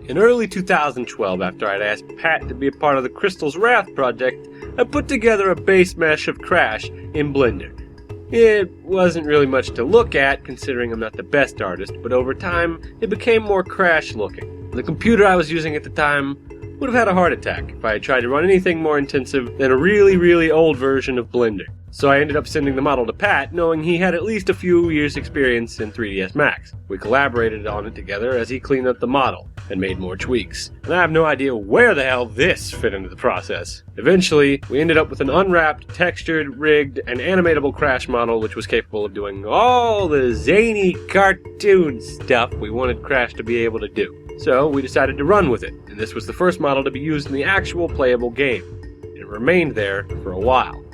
In early 2012, after I'd asked Pat to be a part of the Crystal's Wrath project, I put together a base mesh of Crash in Blender. It wasn't really much to look at, considering I'm not the best artist, but over time, it became more Crash looking. The computer I was using at the time would have had a heart attack if I had tried to run anything more intensive than a really old version of Blender. So I ended up sending the model to Pat, knowing he had at least a few years experience in 3ds Max. We collaborated on it together as he cleaned up the model and made more tweaks. And I have no idea where the hell this fit into the process. Eventually, we ended up with an unwrapped, textured, rigged, and animatable Crash model which was capable of doing all the zany cartoon stuff we wanted Crash to be able to do. So we decided to run with it, and this was the first model to be used in the actual playable game. It remained there for a while.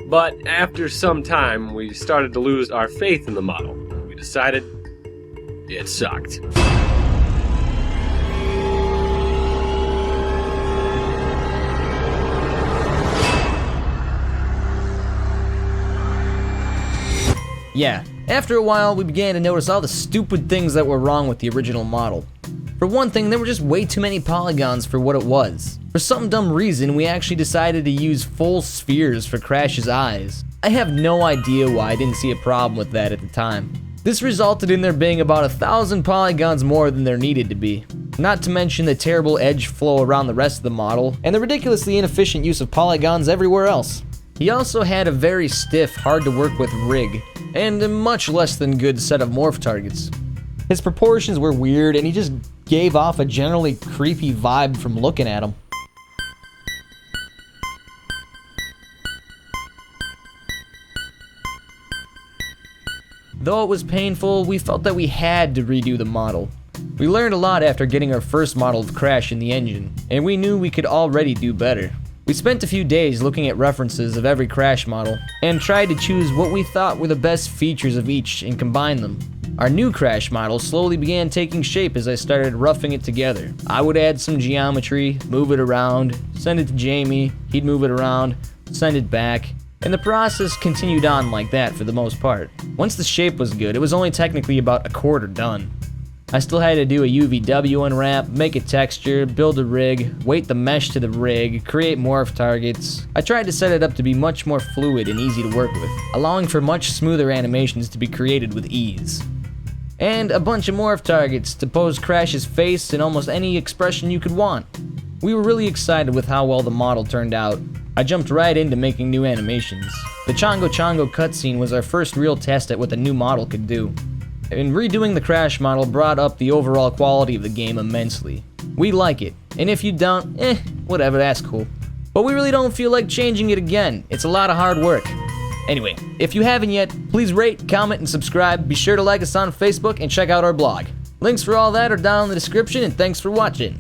But after some time, we started to lose our faith in the model. We decided it sucked. Yeah, after a while, we began to notice all the stupid things that were wrong with the original model. For one thing, there were just way too many polygons for what it was. For some dumb reason, we actually decided to use full spheres for Crash's eyes. I have no idea why I didn't see a problem with that at the time. This resulted in there being about 1,000 polygons more than there needed to be. Not to mention the terrible edge flow around the rest of the model, and the ridiculously inefficient use of polygons everywhere else. He also had a very stiff, hard to work with rig, and a much less than good set of morph targets. His proportions were weird, and he just gave off a generally creepy vibe from looking at him. Though it was painful, we felt that we had to redo the model. We learned a lot after getting our first model of Crash in the engine, and we knew we could already do better. We spent a few days looking at references of every Crash model, and tried to choose what we thought were the best features of each and combine them. Our new Crash model slowly began taking shape as I started roughing it together. I would add some geometry, move it around, send it to Jamie, he'd move it around, send it back, and the process continued on like that for the most part. Once the shape was good, it was only technically about a quarter done. I still had to do a UVW unwrap, make a texture, build a rig, weight the mesh to the rig, create morph targets. I tried to set it up to be much more fluid and easy to work with, allowing for much smoother animations to be created with ease. And a bunch of morph targets to pose Crash's face in almost any expression you could want. We were really excited with how well the model turned out. I jumped right into making new animations. The Chongo Chongo cutscene was our first real test at what the new model could do. And redoing the Crash model brought up the overall quality of the game immensely. We like it, and if you don't, whatever, that's cool. But we really don't feel like changing it again. It's a lot of hard work. Anyway, if you haven't yet, please rate, comment, and subscribe. Be sure to like us on Facebook and check out our blog. Links for all that are down in the description, and thanks for watching.